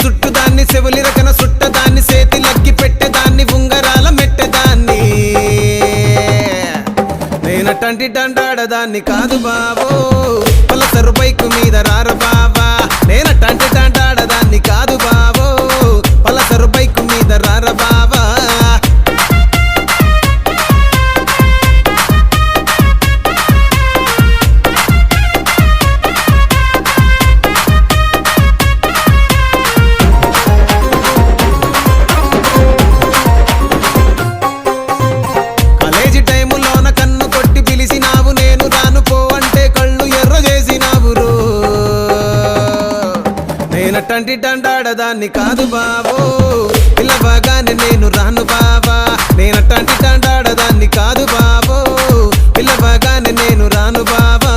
చుట్టుదాన్ని చెవులి రకన సుట్టదాన్ని సేతి లగ్గి పెట్టేదాన్ని ఉంగరాల మెట్టెదాన్ని నేనటంటి డండాడదాన్ని కాదు బావో పలసరు బైకు మీద రార బావా నేనటంటి డండాడదాన్ని కాదు బావో పలసరు బైకు మీద రార బావా నేనటంటి డండాడదాన్ని కాదు బావో పిల్లవగానే నేను రాను బావా నేనటంటి డండాడదాన్ని కాదు బావో పిల్లవగానే నేను రాను బావా